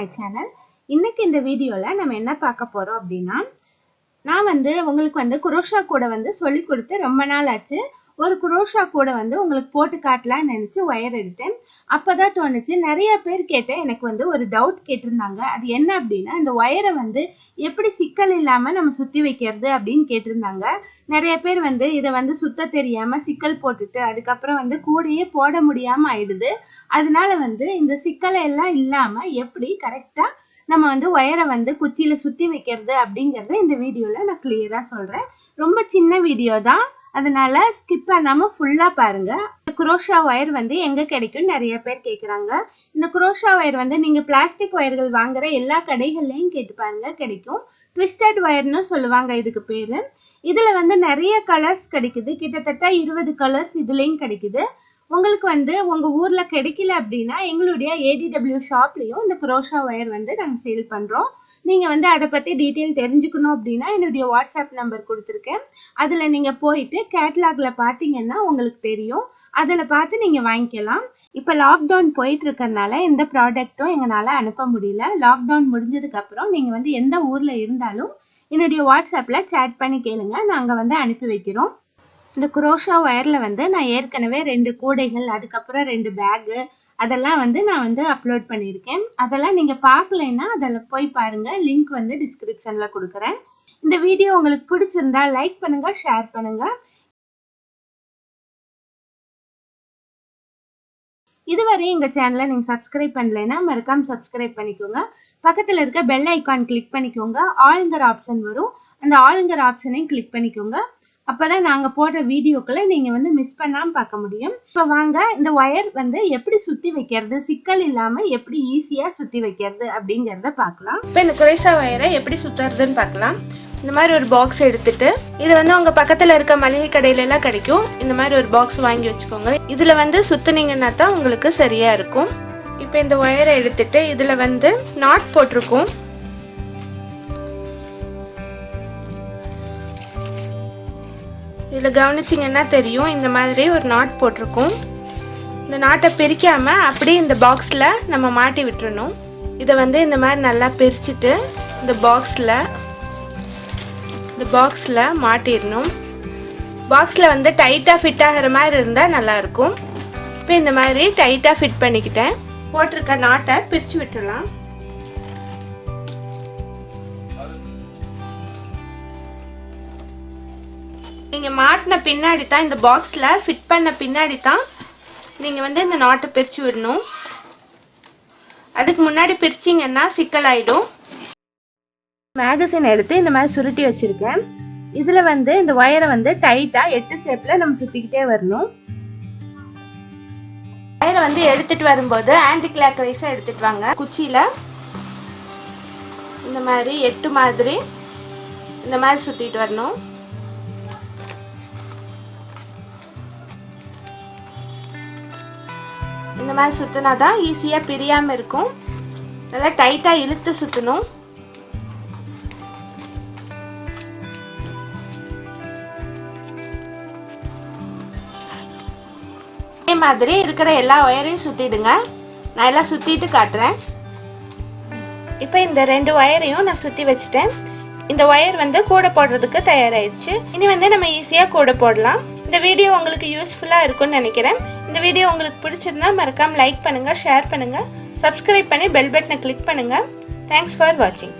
My channel. இன்னைக்கு இந்த வீடியோல நம்ம என்ன பார்க்க போறோம் அப்படின்னா, நான் உங்களுக்கு குரோஷா கூட சொல்லி கொடுத்து ரொம்ப நாள் ஆச்சு. ஒரு குரோஷா கூட உங்களுக்கு போட்டு காட்டலாம்னு நினைச்சு ஒயர் எடுத்தேன். அப்பதான் தோணுச்சு, நிறைய பேர் கேட்டேன், எனக்கு ஒரு டவுட் கேட்டிருந்தாங்க. அது என்ன அப்படின்னா, இந்த ஒயரை எப்படி சிக்கல் இல்லாம நம்ம சுத்தி வைக்கிறது அப்படின்னு கேட்டிருந்தாங்க. நிறைய பேர் இதை சுத்த தெரியாம சிக்கல் போட்டுட்டு அதுக்கப்புறம் கூடையே போட முடியாம ஆயிடுது. அதனால இந்த சிக்கலை எல்லாம் இல்லாம எப்படி கரெக்டா நம்ம ஒயரை குச்சியில சுத்தி வைக்கிறது அப்படிங்கறத இந்த வீடியோல நான் கிளியரா சொல்றேன். ரொம்ப சின்ன வீடியோ தான், அதனால ஸ்கிப் பண்ணாம ஃபுல்லா பாருங்க. இந்த குரோஷா ஒயர் எங்க கிடைக்கும் நிறைய பேர் கேக்குறாங்க. இந்த குரோஷா ஒயர் நீங்க பிளாஸ்டிக் ஒயர்கள் வாங்குற எல்லா கடைகள்லயும் கேட்டு பாருங்க, கிடைக்கும். ட்விஸ்டட் ஒயர்னு சொல்லுவாங்க இதுக்கு பேரு. இதுல நிறைய கலர்ஸ் கிடைக்குது, கிட்டத்தட்ட 20 கலர்ஸ் இதுலயும் கிடைக்குது. உங்களுக்கு உங்க ஊர்ல கிடைக்கல அப்படின்னா எங்களுடைய ADW ஷாப்லயும் இந்த குரோஷா ஒயர் நாங்க சேல் பண்றோம். நீங்க அதை பத்தி டீட்டெயில் தெரிஞ்சுக்கணும் அப்படின்னா என்னுடைய வாட்ஸ்அப் நம்பர் கொடுத்துருக்கேன். அதுல நீங்க போயிட்டு கேட்டலாக்ல பாத்தீங்கன்னா உங்களுக்கு தெரியும். அதுல பார்த்து நீங்க வாங்கிக்கலாம். இப்ப லாக்டவுன் போயிட்டு இருக்கறனால எந்த ப்ராடக்ட்டும் எங்களால அனுப்ப முடியல. லாக்டவுன் முடிஞ்சதுக்கு அப்புறம் நீங்க எந்த ஊர்ல இருந்தாலும் என்னுடைய வாட்ஸ்அப்ல சேட் பண்ணி கேளுங்க, நாங்க அனுப்பி வைக்கிறோம். இந்த குரோஷா ஒயர்ல நான் ஏற்கனவே 2 கூடைகள், அதுக்கப்புறம் 2 பேகு, அதெல்லாம் நான் அப்லோட் பண்ணியிருக்கேன். அதெல்லாம் நீங்க பார்க்கலைன்னா அதில் போய் பாருங்க. லிங்க் டிஸ்கிரிப்ஷன்ல கொடுக்குறேன். இந்த வீடியோ உங்களுக்கு பிடிச்சிருந்தா லைக் பண்ணுங்க, ஷேர் பண்ணுங்க. இதுவரை எங்க சேனலை நீங்க சப்ஸ்கிரைப் பண்ணலைன்னா மறக்காம சப்ஸ்கிரைப் பண்ணிக்கோங்க. பக்கத்துல இருக்க பெல் ஐக்கான் கிளிக் பண்ணிக்கோங்க. ஆல்ங்கிற ஆப்ஷன் வரும், அந்த ஆல்ங்கிற ஆப்ஷனையும் கிளிக் பண்ணிக்கோங்க. அப்பதான் நாங்க போடுற வீடியோக்களை நீங்க மிஸ் பண்ணாம பார்க்க முடியும். இப்ப வாங்க இந்த ஒயர் எப்படி சுத்தி வைக்கிறது, சிக்கல் இல்லாம எப்படி ஈஸியா சுத்தி வைக்கிறது அப்படிங்கறத பார்க்கலாம். இப்ப இந்த குரோஷா ஒயரை எப்படி சுத்துறதுன்னு பார்க்கலாம். இந்த மாதிரி ஒரு பாக்ஸ் எடுத்துட்டு, இது உங்க பக்கத்துல இருக்க மளிகை கடையில எல்லாம் கிடைக்கும். இந்த மாதிரி ஒரு பாக்ஸ் வாங்கி வச்சுக்கோங்க. இதுல சுத்துனீங்கன்னா தான் உங்களுக்கு சரியா இருக்கும். இப்ப இந்த ஒயரை எடுத்துட்டு இதுல நாட் போட்டிருக்கும். இதுல கவனிச்சிங்கன்னா தெரியும், இந்த மாதிரி ஒரு நாட் போட்டிருக்கும். இந்த நாட்டை பிரிக்காம அப்படியே இந்த பாக்ஸ்ல நம்ம மாட்டி விட்டுறணும். இதை இந்த மாதிரி நல்லா பிரிச்சுட்டு இந்த பாக்ஸ்ல மாட்டிடணும். பாக்ஸ்ல டைட்டா ஃபிட் ஆகிற மாதிரி இருந்தா நல்லா இருக்கும். இப்போ இந்த மாதிரி டைட்டா ஃபிட் பண்ணிக்கிட்டேன். போட்டிருக்க நாட்டை பிரிச்சு விட்டுடலாம். நீங்க மாட்டின பின்னாடி தான், இந்த பாக்ஸ்ல ஃபிட் பண்ண பின்னாடி தான் நீங்க இந்த நாட்டை பிரிச்சு விடணும். அதுக்கு முன்னாடி பிரிச்சிங்கன்னா சிக்கல் ஆயிடும். மேகசின் எடுத்து இந்த மாதிரி சுருட்டி வச்சிருக்கேன். இதுல இந்த ஒயரை டைட்டா 8 ஸ்டெப்ல நம்ம சுத்திக்கிட்டே வரணும். ஒயரை எடுத்துட்டு வரும்போது ஆன்டி கிளாக் வைஸா எடுத்துட்டு வாங்க. குச்சியில இந்த மாதிரி 8 மாதிரி இந்த மாதிரி சுத்திட்டு வரணும். இந்த மாதிரி சுத்தினாதான் ஈஸியா பிரியாம இருக்கும். நல்லா டைட்டா இழுத்து சுத்தணும். இதே மாதிரி இருக்கிற எல்லா ஒயரையும் சுத்திடுங்க. நான் எல்லாம் சுத்திட்டு காட்டுறேன். இப்போ இந்த 2 ஒயரையும் நான் சுத்தி வச்சுட்டேன். இந்த ஒயர் கூட போடுறதுக்கு தயாராயிடுச்சு. இனி நம்ம ஈஸியா கூட போடலாம். இந்த வீடியோ உங்களுக்கு யூஸ்ஃபுல்லா இருக்கும்னு நினைக்கிறேன். இந்த வீடியோ உங்களுக்கு பிடிச்சிருந்தா மறக்காம லைக் பண்ணுங்க, ஷேர் பண்ணுங்க, சப்ஸ்கிரைப் பண்ணி பெல் பட்டனை கிளிக் பண்ணுங்க. தேங்க்ஸ் ஃபார் வாட்சிங்.